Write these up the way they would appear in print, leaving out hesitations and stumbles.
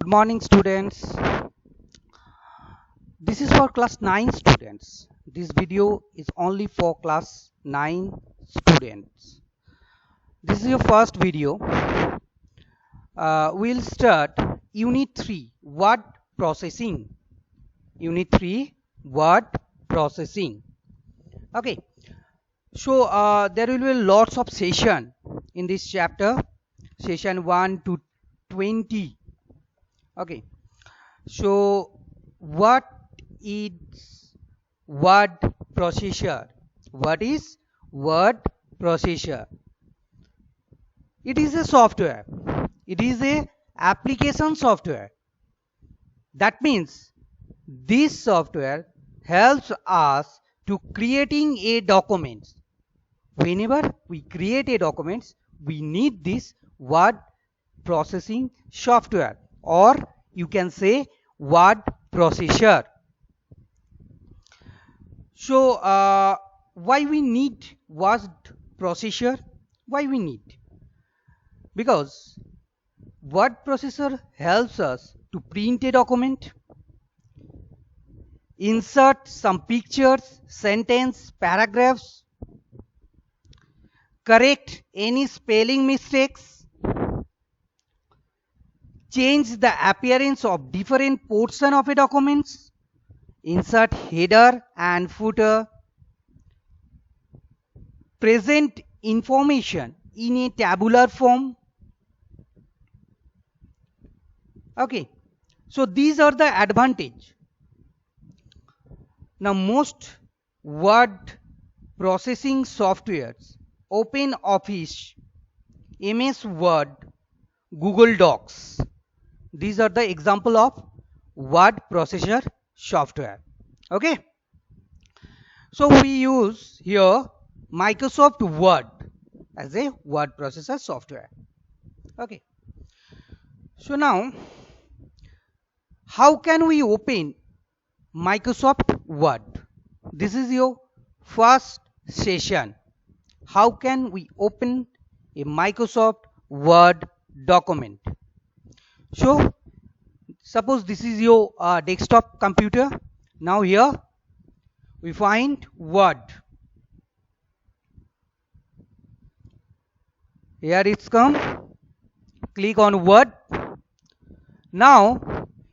Good morning, students. This is for class 9 students. This video is only for class 9 students. This is your first video. We'll start Unit 3 Word Processing. Unit 3 Word Processing. Okay. So there will be lots of session in this chapter. Session 1 to 20. Okay. So what is word processor? What is word processor? It is a software. It is a application software. That means this software helps us to creating a document. Whenever we create a document, we need this word processing software, or you can say word processor. So why we need word processor? Why we need? Because word processor helps us to print a document, insert some pictures, sentence, paragraphs, correct any spelling mistakes, change the appearance of different portion of a document, insert header and footer, present information in a tabular form. Okay, so these are the advantage. Now most word processing softwares, OpenOffice, MS Word, Google Docs, these are the example of word processor software. Okay, so we use here Microsoft Word as a word processor software. Okay, so now how can we open Microsoft Word? This is your first session. How can we open a Microsoft Word document? So suppose this is your desktop computer. Now here we find Word. Here it's come. Click on Word. Now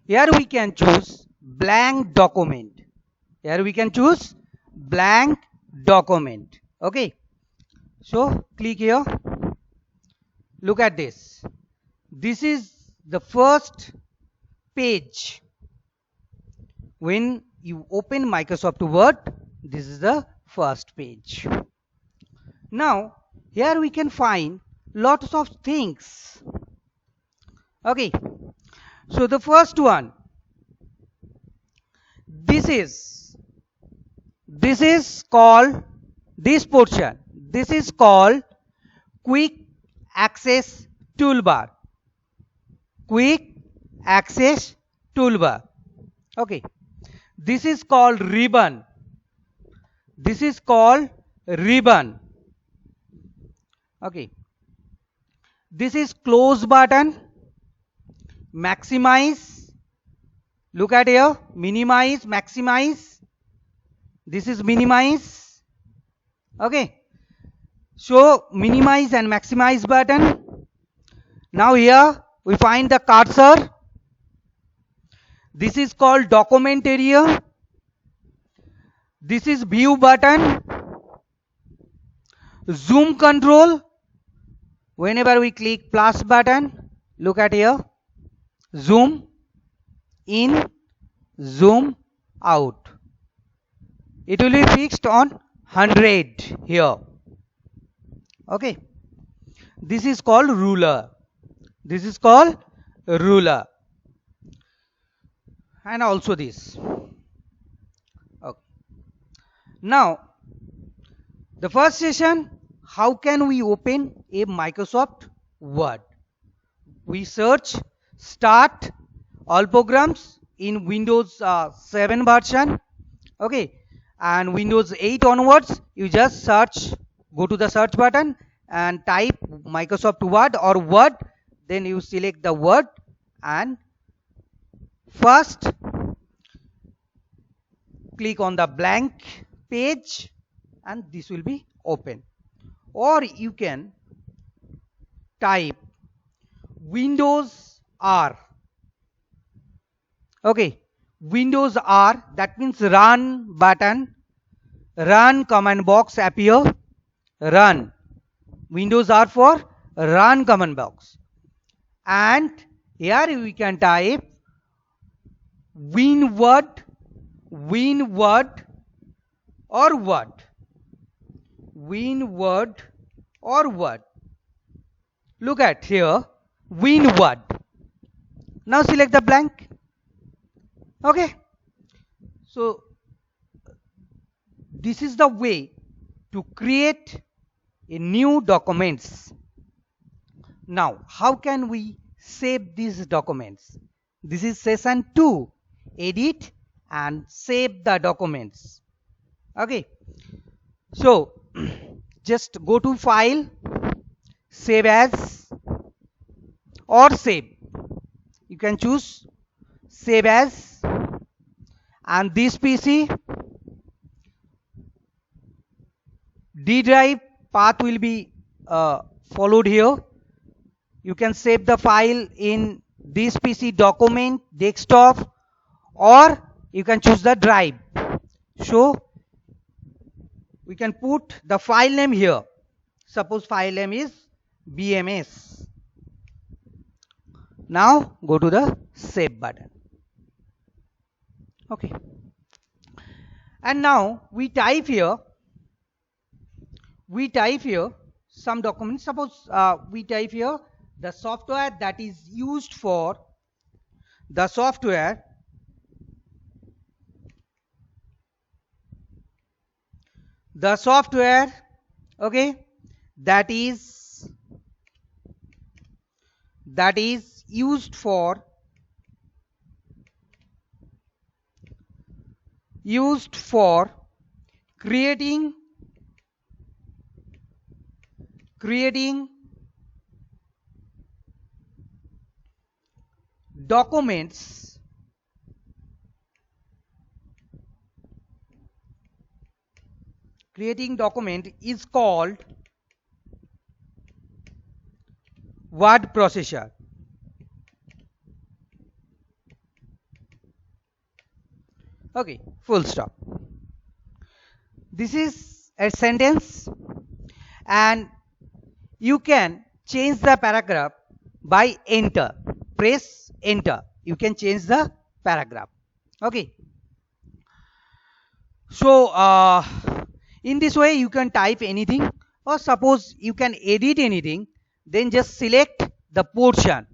here we can choose blank document. Here we can choose blank document. Okay. So click here. Look at this. This is the first page. When you open Microsoft Word, this is the first page. Now here we can find lots of things. Okay, so the first one, this is called, this portion, this is called quick access toolbar. Quick access toolbar. Okay, this is called ribbon. This is called ribbon. Okay, this is close button, maximize, look at here, minimize, maximize, this is minimize. Okay, so minimize and maximize button. Now here we find the cursor. This is called document area. This is view button. Zoom control. Whenever we click plus button, look at here, zoom in, zoom out. It will be fixed on 100 here. Okay, this is called ruler. This is called ruler. And also this. Okay. Now the first session, how can we open a Microsoft Word? We search start all programs in Windows 7 version. Okay, and Windows 8 onwards, you just search, go to the search button and type Microsoft Word or Word, then you select the Word and First, click on the blank page and this will be open, or you can type Windows R. Okay, Windows R, that means run button, run command box appear, run. Windows R for run command box, and here we can type WinWord, WinWord or Word, WinWord or Word. Look at here, WinWord. Now select the blank. Okay, so this is the way to create a new documents. Now how can we save these documents? This is session 2, edit and save the documents. Okay, so just go to file, save as or save. You can choose save as, and this PC D drive path will be followed here. You can save the file in this PC document, desktop, or you can choose the drive. So we can put the file name here. Suppose file name is BMS. Now go to the save button. Okay, and now we type here some documents. Suppose we type here the software that is used for the software okay, that is used for creating documents is called word processor. Okay, full stop. This is a sentence, and you can change the paragraph by enter. Press enter. You can change the paragraph. Okay. So in this way you can type anything, or suppose you can edit anything, then just select the portion.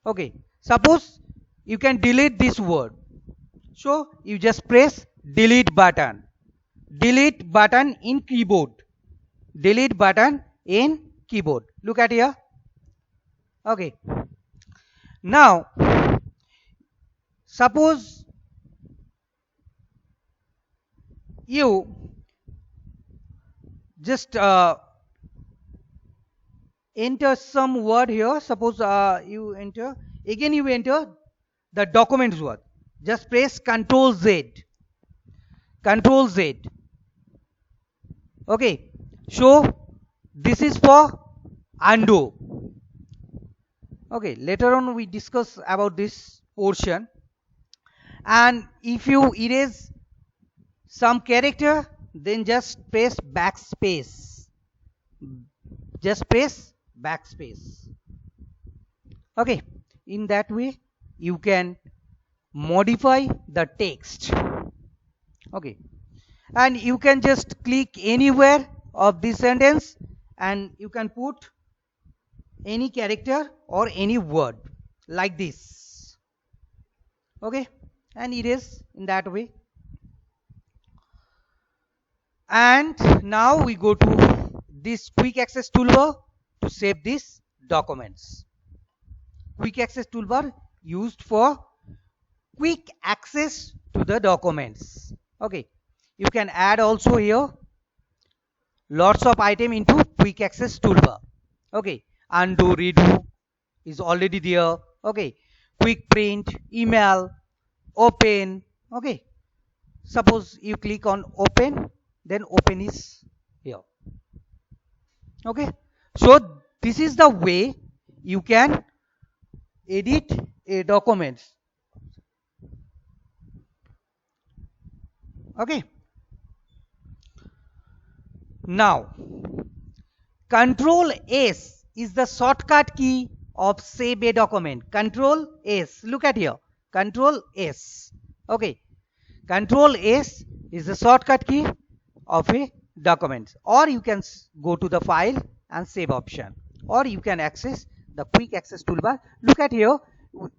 Okay. Suppose you can delete this word, so you just press delete button. Delete button in keyboard. Delete button in keyboard. Look at here. Okay. Now suppose you just enter some word here. Suppose you enter the documents word. Just press Ctrl Z. Ctrl Z. Okay. So this is for undo. Okay. Later on we discuss about this portion. And if you erase some character, then just press backspace. Just press backspace. Okay. In that way you can modify the text. Okay, and you can just click anywhere of this sentence and you can put any character or any word like this. Okay, and erase in that way. And now we go to this quick access toolbar to save these documents. Quick access toolbar used for quick access to the documents. Okay, you can add also here lots of item into quick access toolbar. Okay, undo, redo is already there. Okay, quick print, email, open. Okay, suppose you click on open, then open is here. Okay, so this is the way you can edit a documents. Okay, now Control S is the shortcut key of save a document. Control S, look at here, Control S. Okay, Control S is the shortcut key of a document, or you can go to the file and save option, or you can access the quick access toolbar. Look at here,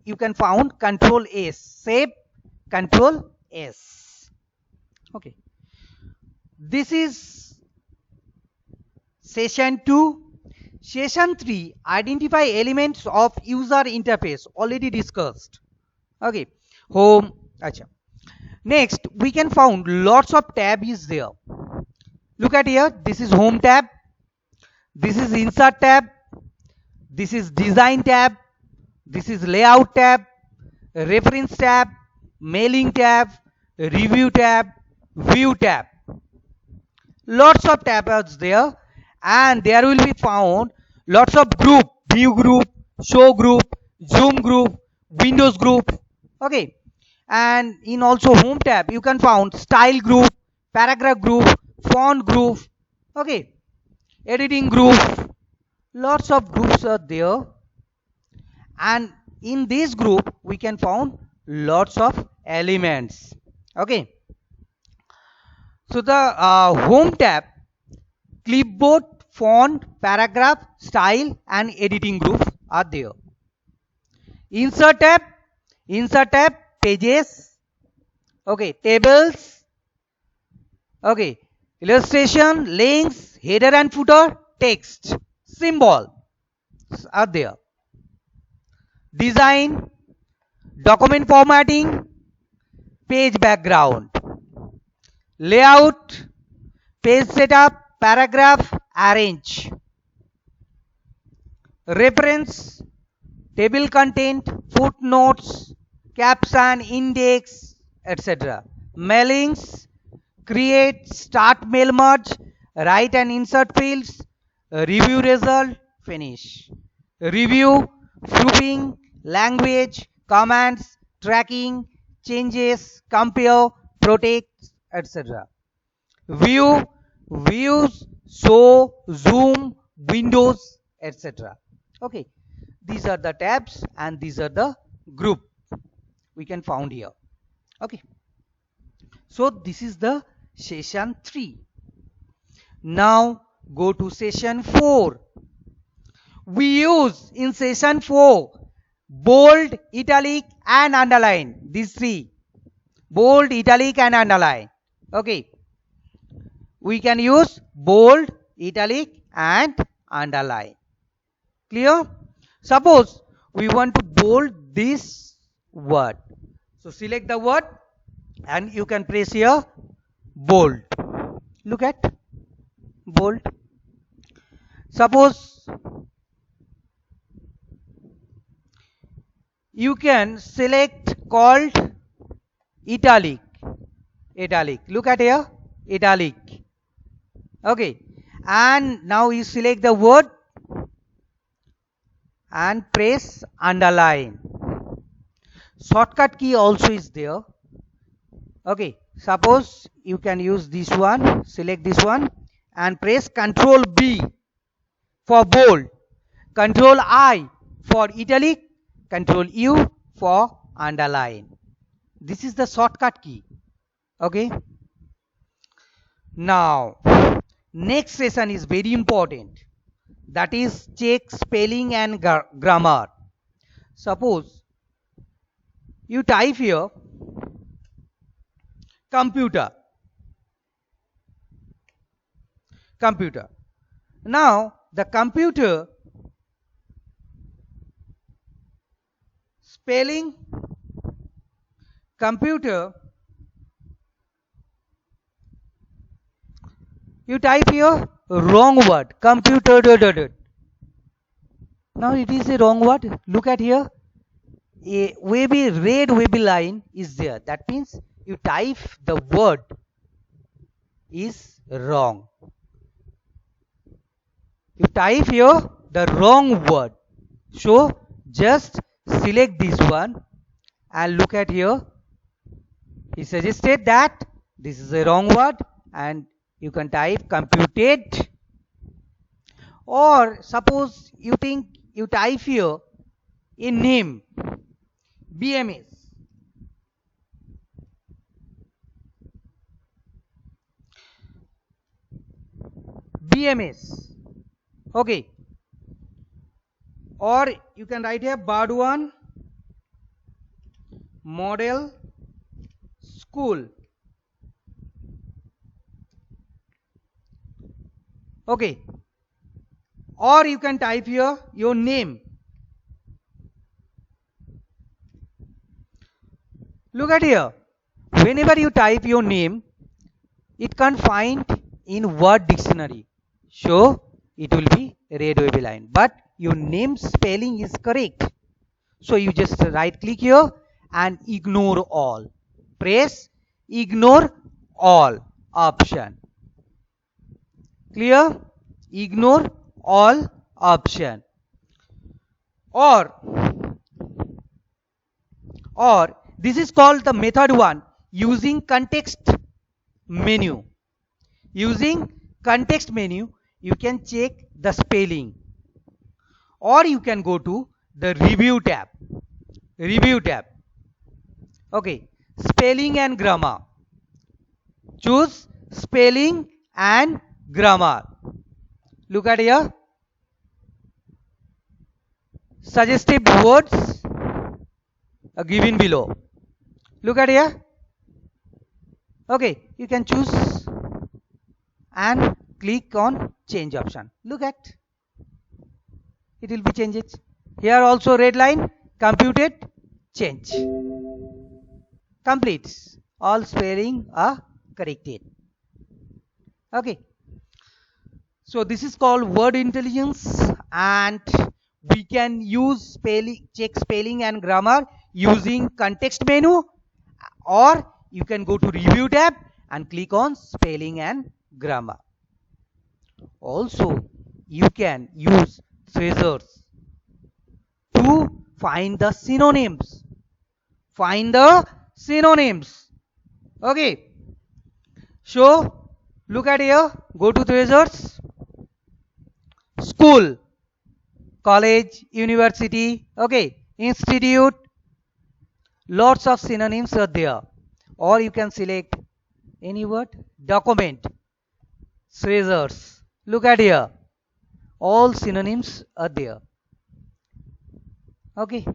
you can found Control S, save, Control S. Okay, this is session 2. Session 3, identify elements of user interface, already discussed. Okay, home. Acha. Next, we can found lots of tab is there. Look at here, this is home tab, this is insert tab, this is design tab, this is layout tab, reference tab, mailing tab, review tab, view tab. Lots of tabs there, and there will be found lots of group, view group, show group, zoom group, windows group. Okay, and in also home tab you can found style group, paragraph group, font group. Okay, editing group. Lots of groups are there, and in this group we can found lots of elements. Okay, so the home tab, clipboard, font, paragraph, style and editing group are there. Insert tab, pages. Okay, tables. Okay, illustration, links, header and footer, text, symbol are there. Design, document formatting, page background, layout, page setup, paragraph, arrange, reference, table content, footnotes, caption, index, etc. Mailings, create, start mail merge, write and insert fields, review result, finish. Review, proofing, language, commands, tracking, changes, compare, protect, etc. View, views, show, zoom, windows, etc. Okay, these are the tabs and these are the group we can found here. Okay, so this is the session 3. Now go to session 4. We use in session 4 bold, italic and underline. These three, bold, italic and underline. Okay, we can use bold, italic and underline. Clear? Suppose we want to bold this word, so select the word and you can press here bold. Look at bold. Suppose you can select called italic. Look at here, italic. Okay, and now you select the word and press underline. Shortcut key also is there. Okay, suppose you can use this one, select this one and press Ctrl B for bold, Ctrl I for italic, Ctrl U for underline. This is the shortcut key. Okay, now next session is very important, that is check spelling and grammar. Suppose you type here computer. Now the computer spelling, computer, you type here wrong word, computer. Now it is a wrong word. Look at here, a wavy red wavy line is there. That means you type the word is wrong. You type here the wrong word. So just select this one and look at here. He suggested that this is a wrong word and you can type computed. Or suppose you think you type here a name BMS. BMS. Okay. Or you can write here Burdwan Model School. Okay. Or you can type here your name. Look at here. Whenever you type your name, it can't find in word dictionary. So it will be red wavy line. But your name spelling is correct. So you just right click here and ignore all. Press ignore all option. Clear? Ignore all option. Or this is called the method 1, using context menu. Using context menu, you can check the spelling. Or you can go to the review tab. Review tab. Okay. Spelling and grammar. Choose spelling and grammar. Look at here. Suggestive words are given below. Look at here. Okay. You can choose and click on change option. Look at. It will be changed. Here also red line, computed, change. Completes. All spelling are corrected. Okay. So this is called word intelligence, and we can use spelling, check spelling and grammar using context menu, or you can go to review tab and click on spelling and grammar. Also, you can use treasures to find the synonyms. Find the synonyms. Okay. So look at here. Go to treasures. School, college, university, okay, institute. Lots of synonyms are there. Or you can select any word. Document. Treasures. Look at here. All synonyms are there. Okay.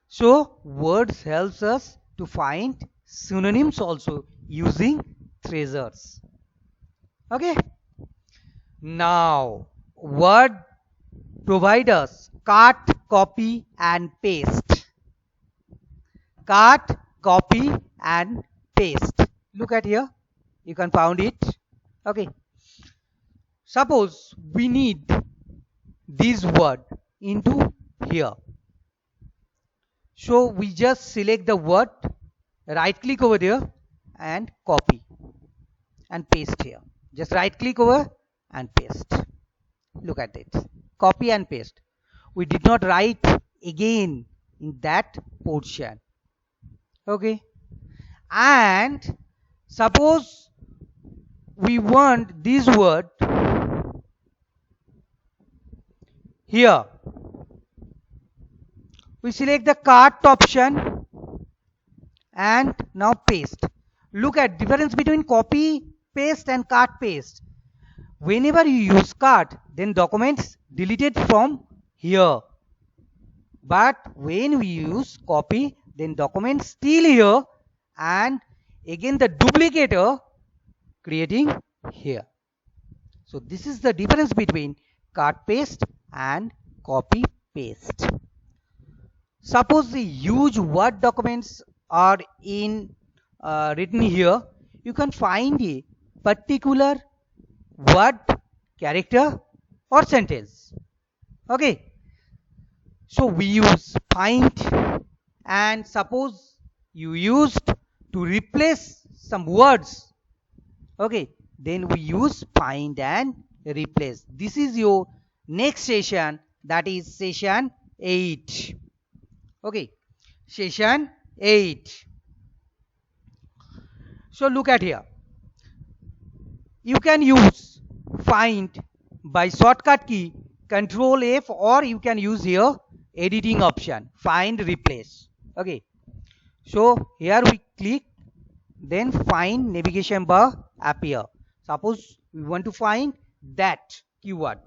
So words helps us to find synonyms also using treasures. Okay. Now word provide us cut, copy and paste. Cut, copy and paste. Look at here. You can find it. Okay. Suppose we need this word into here. So we just select the word, right click over there and copy and paste here. Just right click over and paste. Look at it. Copy and paste. We did not write again in that portion. Okay. And suppose we want this word here. We select the cut option and now paste. Look at difference between copy paste and cut paste. Whenever you use cut, then documents deleted from here. But when we use copy, then documents still here and again the duplicator creating here. So this is the difference between cut paste and copy paste. Suppose the huge Word documents are in written here, you can find a particular word, character or sentence. Okay. So we use find, and suppose you used to replace some words, okay, then we use find and replace. This is your next session, that is session 8. Okay, session 8. So look at here, you can use find by shortcut key control F, or you can use here editing option find replace. Okay, so here we click, then find navigation bar appear. Suppose we want to find that keyword.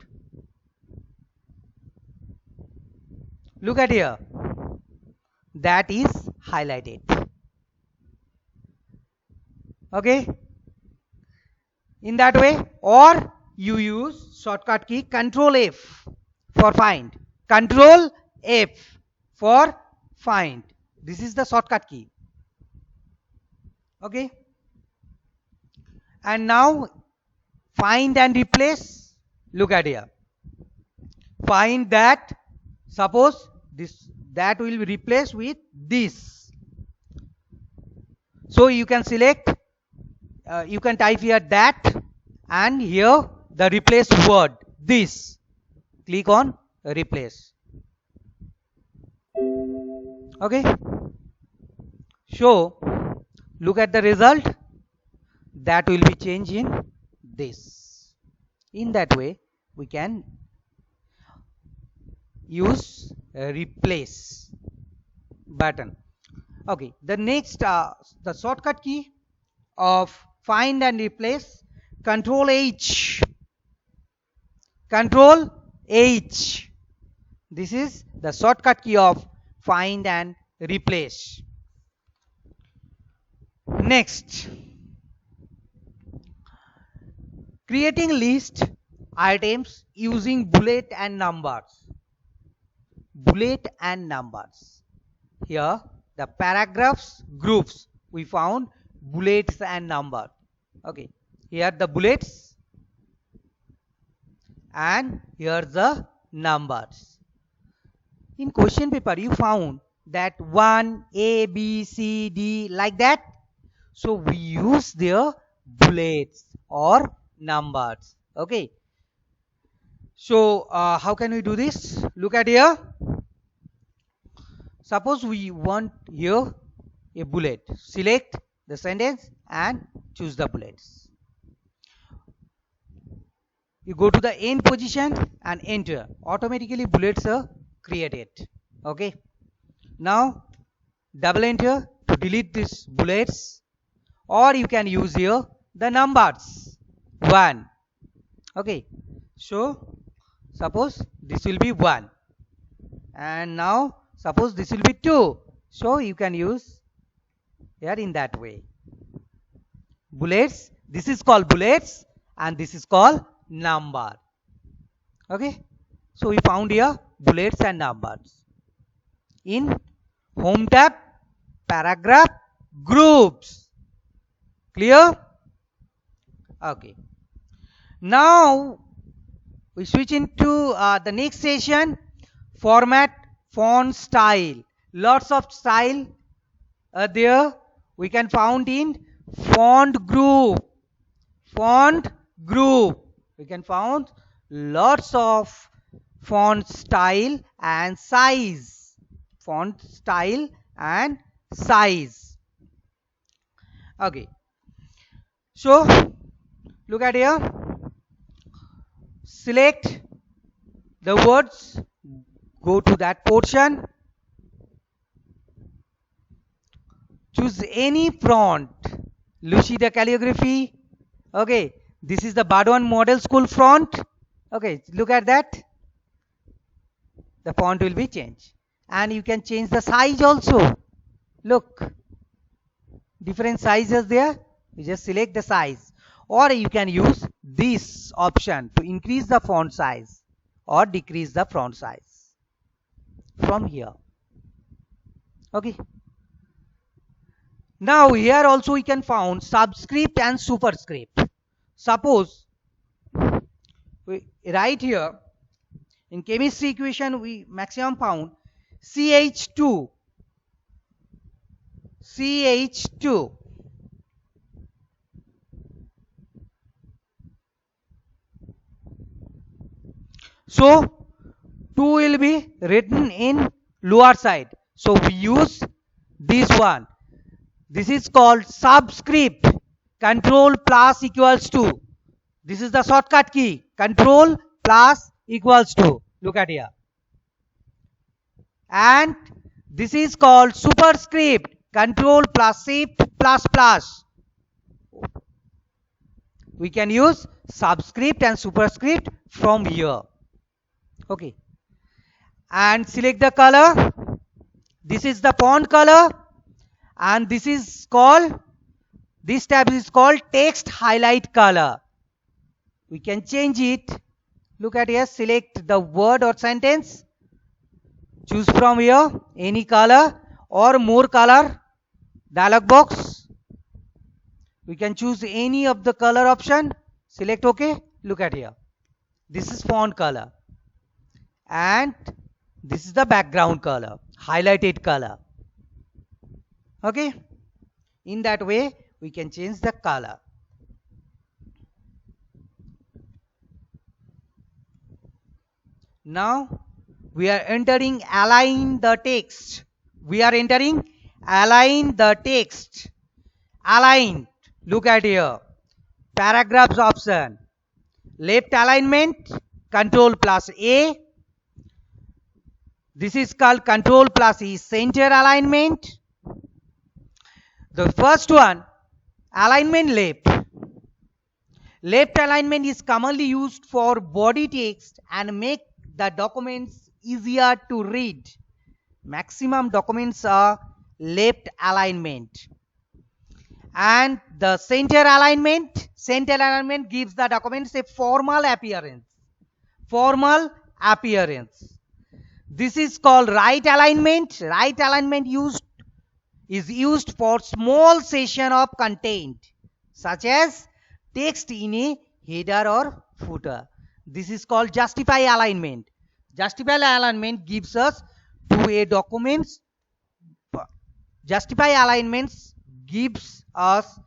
Look at here, that is highlighted. Okay, in that way, or you use shortcut key control F for find, control F for find. This is the shortcut key. Okay, and now find and replace. Look at here, find that, suppose this, that will be replaced with this. So you can select, you can type here that, and here the replace word this. Click on replace. Okay, so look at the result, that will be changed in this. In that way we can use replace button. Okay, the next the shortcut key of find and replace, control H, control H. This is the shortcut key of find and replace. Next, creating list items using bullet and numbers. Bullet and numbers. Here the paragraphs groups we found bullets and number. Okay, here the bullets, and here the numbers. In question paper you found that 1 A B C D like that, so we use their bullets or numbers. Okay, so how can we do this? Look at here, suppose we want here a bullet, select the sentence and choose the bullets. You go to the end position and enter, automatically bullets are created. Okay, now double enter to delete these bullets, or you can use here the numbers 1. Okay, so suppose this will be 1, and now suppose this will be 2, so you can use here in that way. Bullets, this is called bullets and this is called number. Okay, so we found here bullets and numbers in home tab, paragraph groups. Clear? Okay, now we switch into the next session, format, font style. Lots of style there we can found in font group. Font group, we can found lots of font style and size. Font style and size. Okay, so look at here, select the words, go to that portion, choose any font, Lucida calligraphy. Okay, this is the Bhadwan Model School font. Okay, look at that, the font will be changed, and you can change the size also. Look, different sizes there, you just select the size, or you can use this option to increase the font size or decrease the font size from here. Okay, now here also we can found subscript and superscript. Suppose we write here In chemistry equation, we maximum found CH2. CH2. So 2 will be written in lower side. So we use this one. This is called subscript. Control plus equals to. This is the shortcut key. Control plus equals to. Look at here. And this is called superscript. Control plus shift plus plus. We can use subscript and superscript from here. Okay. And select the color. This is the font color. And this is called, this tab is called text highlight color. We can change it. Look at here. Select the word or sentence. Choose from here any color or more color. Dialog box. We can choose any of the color option. Select OK. Look at here. This is font color. And this is the background color. Highlighted color. Okay. In that way, we can change the color. Now, we are entering align the text. We are entering align the text. Align. Look at here. Paragraphs option. Left alignment. Control plus A. This is called control plus E. Center alignment. The first one, alignment left. Left alignment is commonly used for body text and make the documents easier to read. Maximum documents are left alignment. And the center alignment gives the documents a formal appearance. Formal appearance. This is called right alignment. Right alignment is used for small section of content, such as text in a header or footer. This is called justify alignment. Justify alignment gives us to a documents. Justify alignments gives us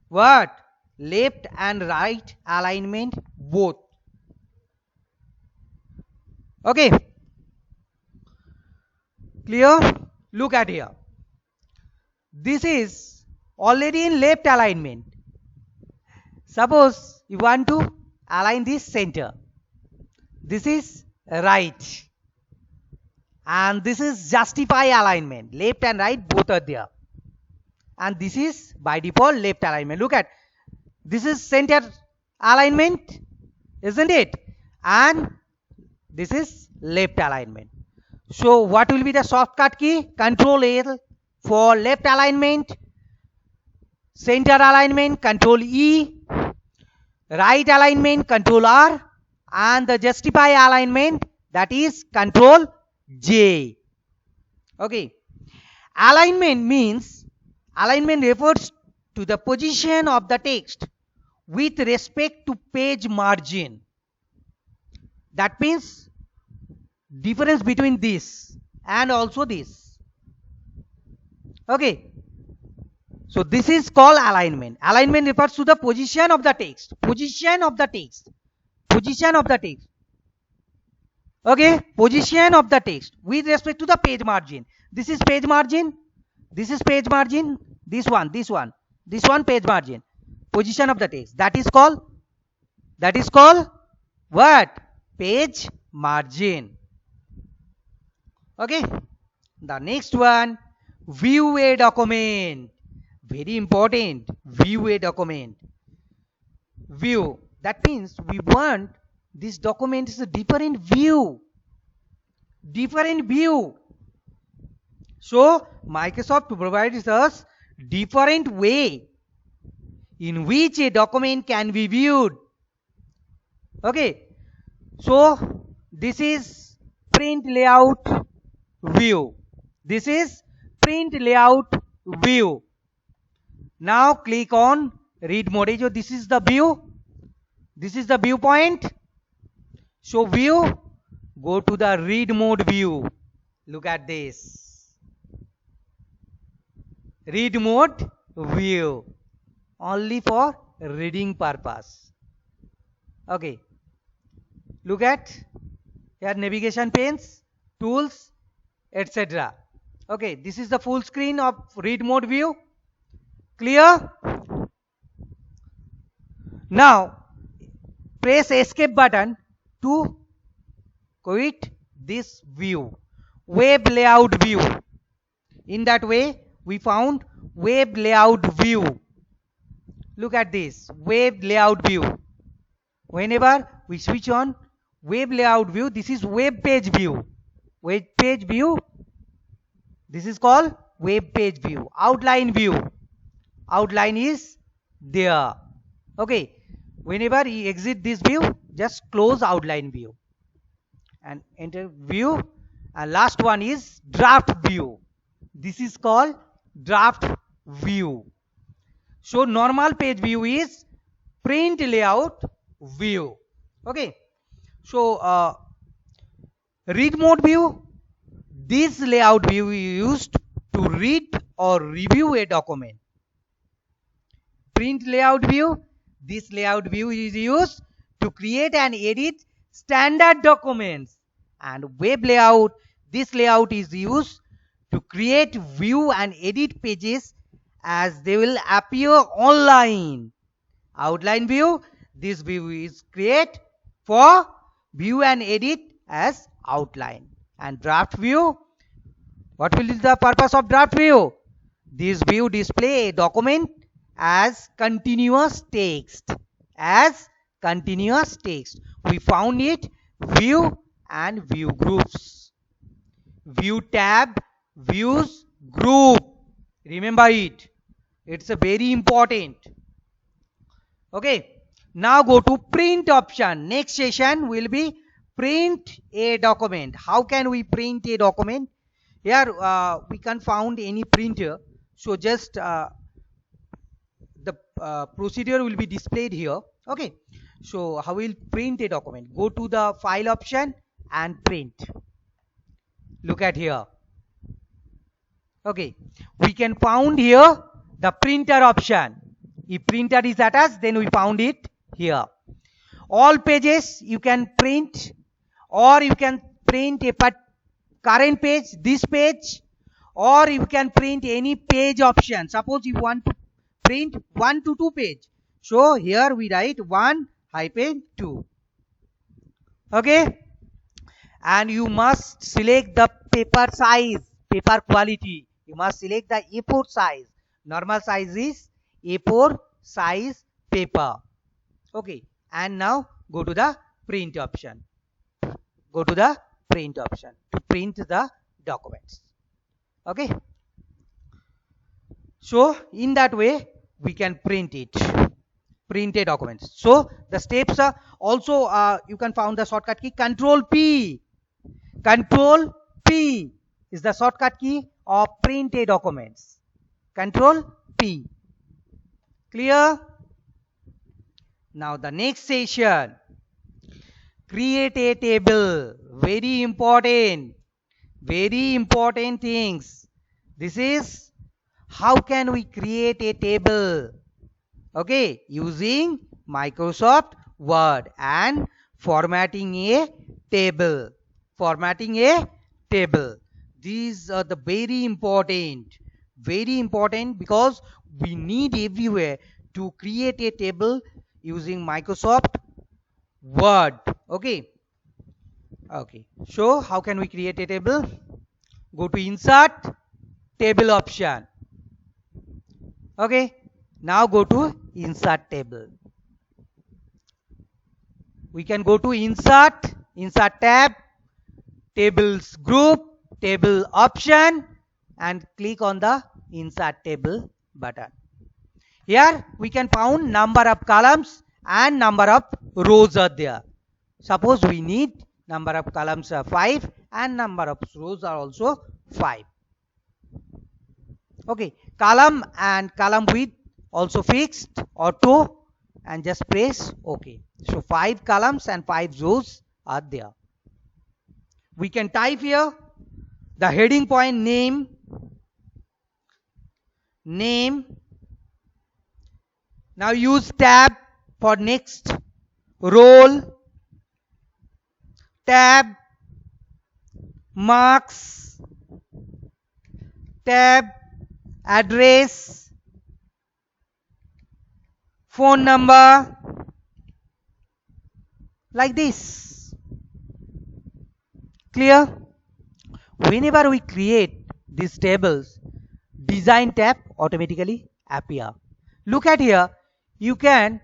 what? Left and right alignment both. Okay. Clear? Look at here. This is already in left alignment. Suppose you want to align this center. This is right. And this is justify alignment. Left and right both are there. And this is by default left alignment. Look at, this is center alignment, isn't it? And this is left alignment. So what will be the shortcut key? Control L for left alignment, center alignment, Control E, right alignment, Control R, and the justify alignment, that is Control J. Okay. Alignment refers to the position of the text with respect to page margin. That means difference between this and also this. Okay. So this is called alignment. Alignment refers to the position of the text. Position of the text. Position of the text. Okay. Position of the text with respect to the page margin. This is page margin. This is page margin. This one page margin. Position of the text. That is called what? Page margin. Okay. The next one, view a document. Very important. View a document. View. That means we want this document is a different view. Different view. So Microsoft provides us different way in which a document can be viewed. Okay. So this is print layout view. This is print layout view. Now click on read mode. So this is the view. This is the viewpoint. Show view, go to the read mode view. Look at this. Read mode view. Only for reading purpose. Okay. Look at here, navigation panes, tools, etc. Okay, this is the full screen of read mode view. Clear? Now press escape button to quit this view. Web layout view. In that way we found web layout view. Look at this, web layout view. Whenever we switch on web layout view, this is web page view. Web page view, this is called web page view. Outline view, outline is there. Okay, whenever you exit this view, just close outline view and enter view. And last one is draft view. This is called draft view. So normal page view is print layout view. Okay, so read mode view, this layout view is used to read or review a document. Print layout view, this layout view is used to create and edit standard documents. And web layout, this layout is used to create, view and edit pages as they will appear online. Outline view, this view is create for view and edit as outline. And draft view, what will be the purpose of draft view? This view display a document as continuous text. As continuous text. We found it view and view groups. View tab, views group. Remember it. It's a very important. Okay. Now go to print option. Next session will be print a document. How can we print a document? Here we can't find any printer. So just the procedure will be displayed here. Okay. So how will print a document? Go to the file option and print. Look at here. Okay. We can found here the printer option. If printer is attached, then we found it here. All pages you can print, or you can print a current page, this page, or you can print any page option. Suppose you want to print 1 to 2 page. So here we write 1-2. Okay. And you must select the paper size, paper quality. You must select the A4 size. Normal size is A4 size paper. Okay. And now go to the print option. Go to the print option to print the documents. Okay. So in that way we can print it. Print a document. So the steps are also you can find the shortcut key Control P. Control P is the shortcut key of print a documents. Control P. Clear? Now the next session, create a table. Very important things. This is how can we create a table. Okay, using Microsoft Word and formatting a table. Formatting a table. These are the very important because we need everywhere to create a table using Microsoft Word. Okay. Okay. So how can we create a table? Go to Insert, Table option. Okay. Now go to Insert Table. We can go to Insert tab, Tables group, Table option, and click on the Insert Table button. Here we can find number of columns and number of rows are there. Suppose we need number of columns are 5 and number of rows are also 5. Okay, column and column width also fixed auto, and just press OK. So 5 columns and 5 rows are there. We can type here the heading point name, now use tab for next, role, tab, marks, tab, address, phone number, like this. Clear? Whenever we create these tables, design tab automatically appear. Look at here, you can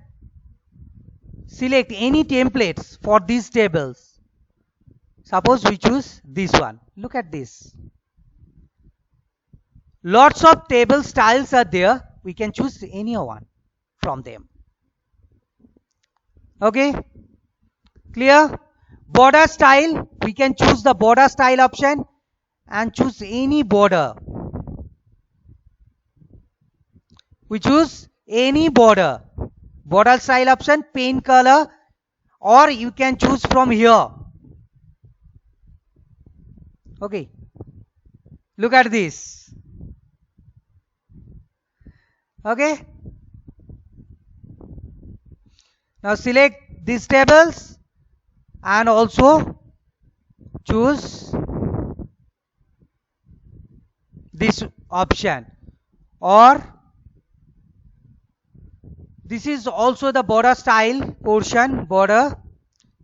select any templates for these tables. Suppose we choose this one. Look at this. Lots of table styles are there. We can choose any one from them. Okay? Clear? Border style, we can choose the border style option and choose any border. We choose any border. Border style option, paint color, or you can choose from here. Okay. Look at this. Okay. Now select these tables and also choose this option, or this is also the border style portion, border.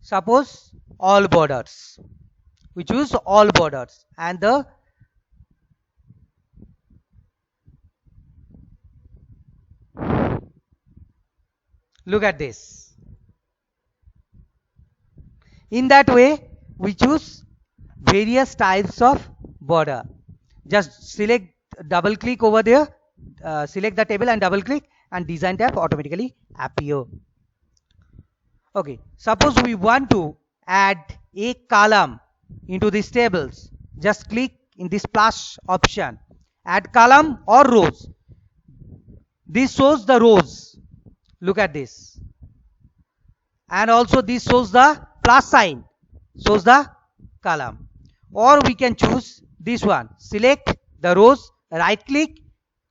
Suppose all borders. We choose all borders and the look at this. In that way, we choose various types of border. Just select, double click over there, select the table and double click, and design tab automatically appear. Okay, suppose we want to add a column into these tables. Just click in this plus option, add column or rows. This shows the rows. Look at this. And also this shows the plus sign, shows the column. Or we can choose this one. Select the rows, right click,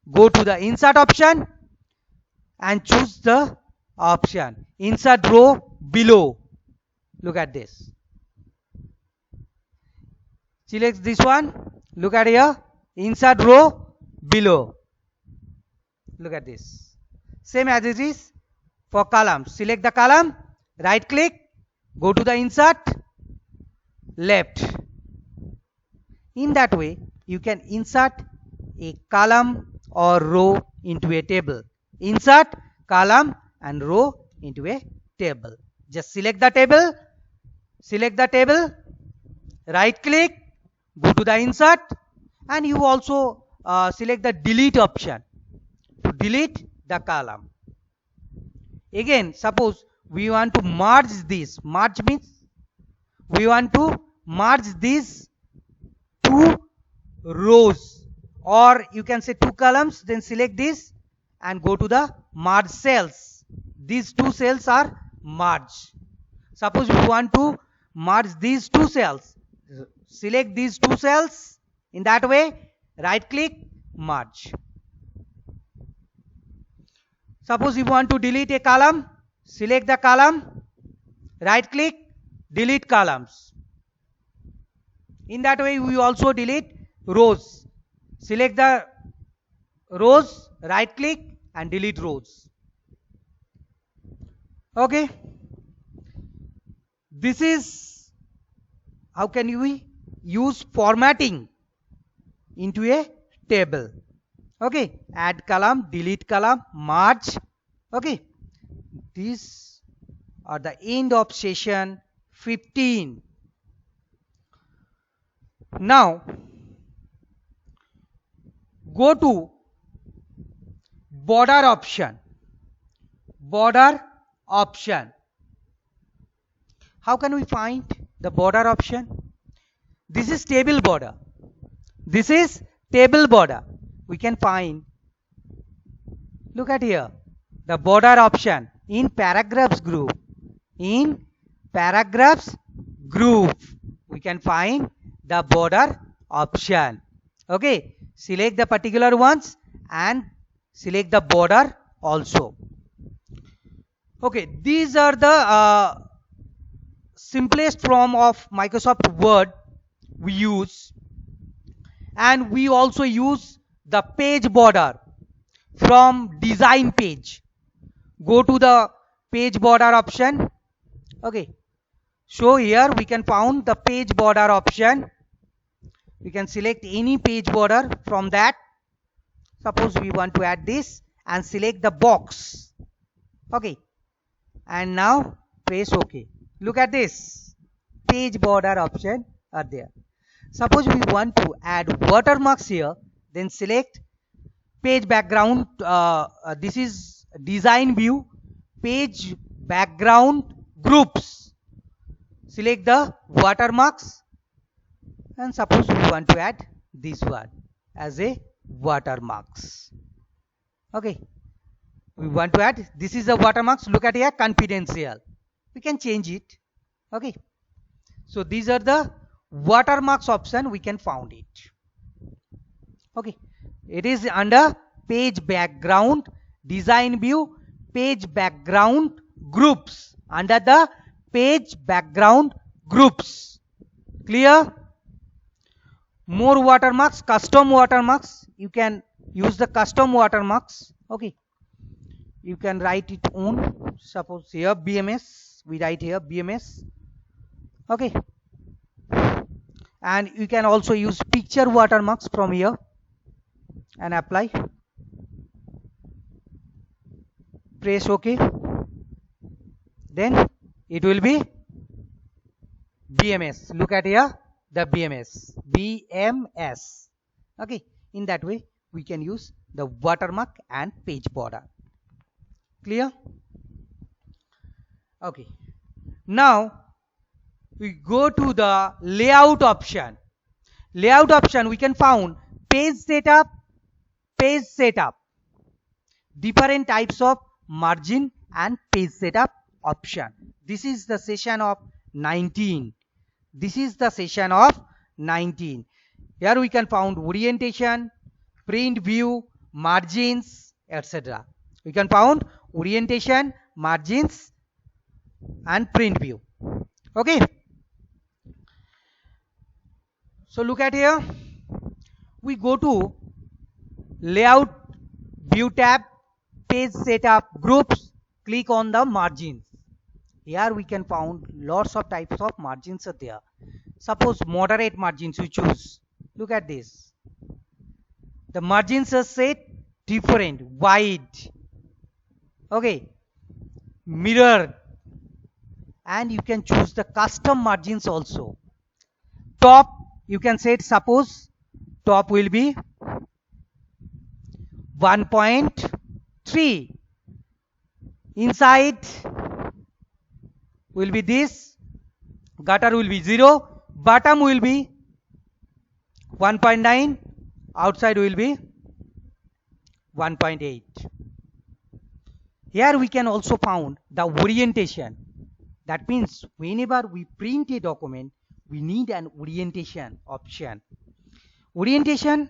go to the insert option and choose the option insert row below. Look at this. Select this one. Look at here. Insert row below. Look at this. Same as it is for columns. Select the column, right click, go to the insert, left. In that way, you can insert a column or row into a table. Insert column and row into a table. Just select the table, right click, go to the insert, and you also select the delete option to delete the column. Again, suppose we want to merge this. Merge means we want to merge these two rows, or you can say two columns. Then select this and go to the merge cells. These two cells are merged. Suppose we want to merge these two cells. Select these two cells. In that way, right click, merge. Suppose you want to delete a column, select the column, right click, delete columns. In that way, we also delete rows. Select the rows, right click, and delete rows. Okay. This is how can we use formatting into a table. Okay, add column, delete column, merge. Okay, these are the end of session 15. Now go to border option. Border option. How can we find the border option? This is table border. This is table border. We can find, look at here, the border option in paragraphs group. In paragraphs group. We can find the border option. Okay, select the particular ones and select the border also. Okay, these are the simplest form of Microsoft Word we use, and we also use the page border from design page. Go to the page border option. Okay, so here we can found the page border option. We can select any page border from that. Suppose we want to add this and select the box. Okay, and now press OK. Look at this, page border option are there. Suppose we want to add watermarks here, then select page background. This is design view, page background groups. Select the watermarks, and suppose we want to add this one as a watermarks. Okay, we want to add, this is the watermarks. Look at here, confidential. We can change it. Okay, so these are the watermarks option. We can found it. Okay, it is under page background, design view, page background groups, under the page background groups. Clear? More watermarks, custom watermarks. You can use the custom watermarks. Okay, you can write it on. Suppose here BMS, we write here BMS. Okay, and you can also use picture watermarks from here and apply. Press OK. Then it will be BMS. Look at here, the BMS. Okay, in that way we can use the watermark and page border. Clear? Okay, now we go to the layout option. Layout option, we can found page setup, different types of margin and page setup option. This is the session of 19. This is the session of 19. Here we can found orientation, print view, margins, etc. We can found orientation, margins and print view. Okay, so look at here, we go to layout view tab, page setup groups, click on the margins. Here we can found lots of types of margins are there. Suppose moderate margins we choose. Look at this, the margins are set different, wide, okay, mirror, and you can choose the custom margins also. Top, you can set, suppose top will be 1.3, inside will be this, gutter will be 0, bottom will be 1.9, outside will be 1.8. Here we can also found the orientation. That means whenever we print a document, we need an orientation option. Orientation,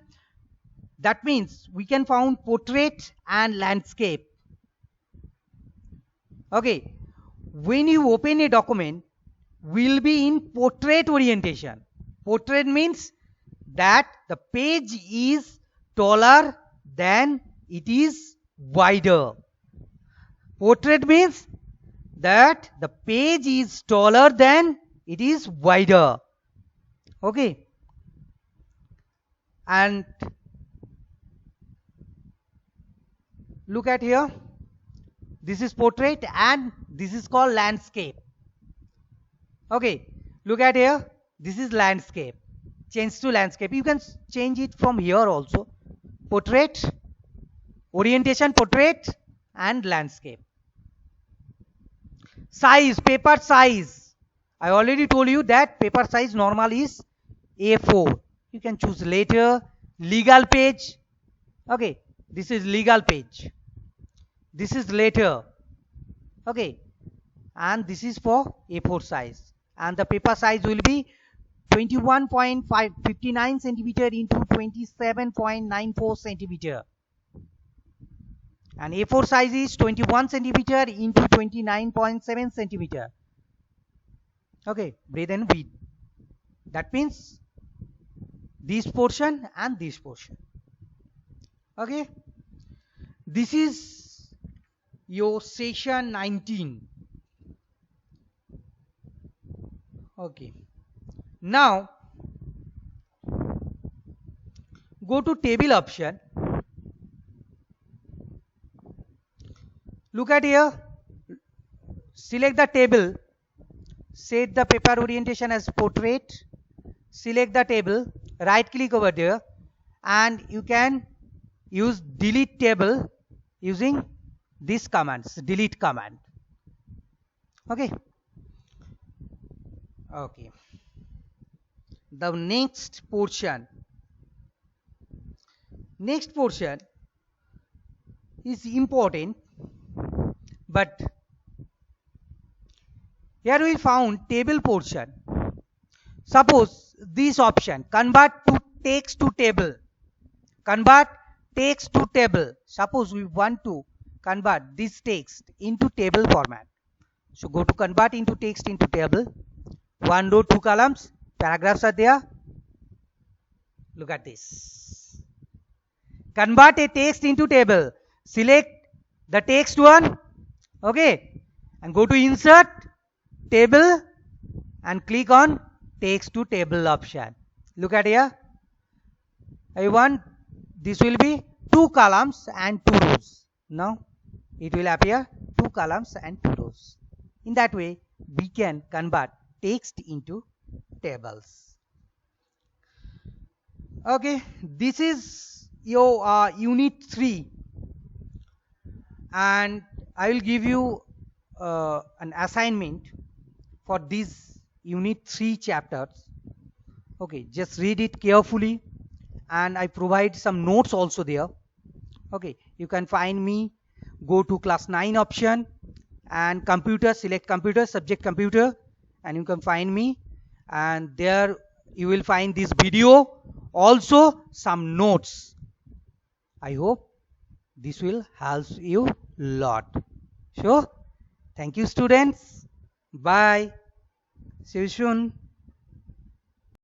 that means we can found portrait and landscape. Okay, when you open a document, will be in portrait orientation. Portrait means that the page is taller than it is wider. Portrait means that the page is taller than it is wider. Okay, and look at here, this is portrait and this is called landscape. Okay, look at here, this is landscape. Change to landscape. You can change it from here also. Portrait, orientation, portrait and landscape. Size, paper size. I already told you that paper size normal is A4. You can choose later. Legal page. Okay, this is legal page. This is later. Okay, and this is for A4 size. and the paper size will be 21.59 centimeter into 27.94 centimeter, and A4 size is 21 centimeter into 29.7 centimeter. Okay, breadth and width. That means this portion and this portion. Okay, this is your session 19. Okay, now go to table option. Look at here, select the table, set the paper orientation as portrait, select the table, right click over there, and you can use delete table using this commands, delete command. Okay, okay, the next portion is important, but here we found table portion. Suppose this option, convert to text to table, convert text to table. Suppose we want to convert this text into table format. So go to convert into text into table. 1 row, 2 columns, paragraphs are there. Look at this. Convert a text into table. Select the text one. Okay. And go to insert, table, and click on text to table option. Look at here. I want this will be 2 columns and 2 rows. Now it will appear 2 columns and 2 rows. In that way, we can convert text into tables. Okay, this is your unit 3, and I will give you an assignment for these unit 3 chapters. Okay, just read it carefully, and I provide some notes also there. Okay, you can find me, go to class 9 option and computer, select computer, subject computer, and you can find me, and there you will find this video, also some notes. I hope this will help you a lot. Sure. Thank you, students. Bye. See you soon.